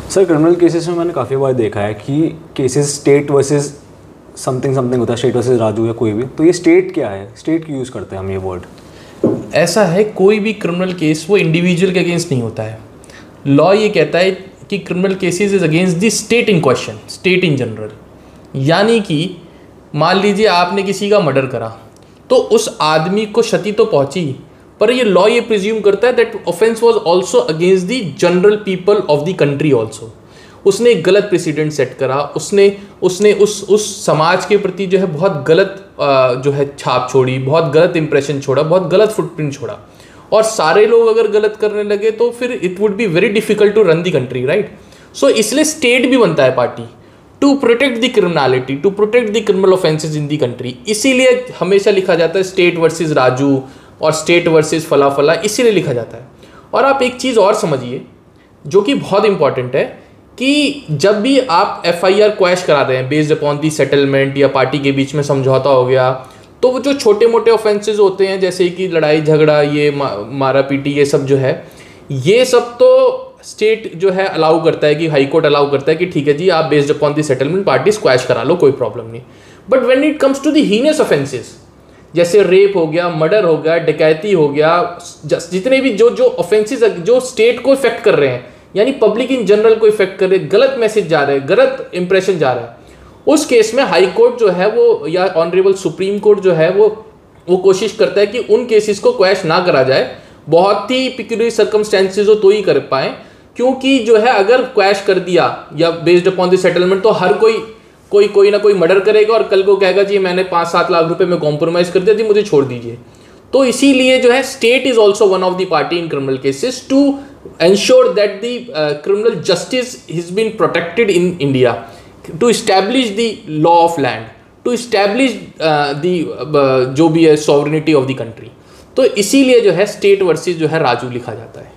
Sir criminal cases में मैंने काफ़ी बार देखा है कि cases state versus something something होता है, स्टेट वर्सेस राजू या कोई भी, तो ये स्टेट क्या है, स्टेट क्यों यूज़ करते हैं हम ये वर्ड? ऐसा है, कोई भी क्रिमिनल केस वो इंडिविजुअल के अगेंस्ट नहीं होता है। लॉ ये कहता है कि criminal cases is against the state in question, state in general. यानी कि मान लीजिए आपने किसी का मर्डर करा तो उस आदमी को क्षति तो पहुंची, पर ये लॉ ये प्रिज्यूम करता है that offence was also against the general people of the country also. उसने एक गलत प्रेसिडेंट सेट करा, उसने उस समाज के प्रति जो है बहुत गलत जो है छाप छोड़ी, बहुत गलत इंप्रेशन छोड़ा, बहुत गलत फुटप्रिंट छोड़ा। और सारे लोग अगर गलत करने लगे तो फिर it would be very difficult to run the country, right? So इसलिए स्टेट भी बनता है party to protect the criminality, to protect the criminal offenses in the country. इसीलिए हमेशा लिखा जाता है स्टेट वर्सेज राजू और स्टेट वर्सेज फला फला, इसीलिए लिखा जाता है। और आप एक चीज़ और समझिए जो कि बहुत इंपॉर्टेंट है कि जब भी आप FIR क्वैश करा रहे हैं बेस्ड अपॉन दी सेटलमेंट या पार्टी के बीच में समझौता हो गया, तो वो जो छोटे मोटे ऑफेंसेस होते हैं जैसे कि लड़ाई झगड़ा, ये मारा पीटी, ये सब जो है, ये सब तो स्टेट जो है अलाउ करता है कि हाई कोर्ट अलाउ करता है कि ठीक है जी आप based upon the settlement party squash करा लो, कोई प्रॉब्लम नहीं। But when it comes to the heinous offences जैसे रेप हो गया, मर्डर हो गया, डकैती हो गया, जितने भी जो ऑफेंसेस जो स्टेट को इफेक्ट कर रहे हैं, यानी पब्लिक इन जनरल को इफेक्ट कर रहे हैं, गलत मैसेज जा रहे हैं, गलत इंप्रेशन जा रहा है, उस केस में हाई कोर्ट जो है वो या ऑनरेबल सुप्रीम कोर्ट जो है वो कोशिश करता है कि उन केसेस को क्वैश ना करा जाए, बहुत ही पिक्यूलियर सर्कमस्टेंसेस हो तो ही कर पाए। क्योंकि जो है अगर क्वैश कर दिया या बेस्ड अपॉन द सेटलमेंट तो हर कोई ना कोई मर्डर करेगा और कल को कहेगा जी मैंने 5-7 लाख रुपए में कॉम्प्रोमाइज कर दिया जी, मुझे छोड़ दीजिए। तो इसीलिए जो है state is also one of the party in criminal cases to ensure that the criminal justice has been protected in India, to establish the law of land, to establish the जो भी है sovereignty of the country। तो इसीलिए जो है state versus जो है राजू लिखा जाता है।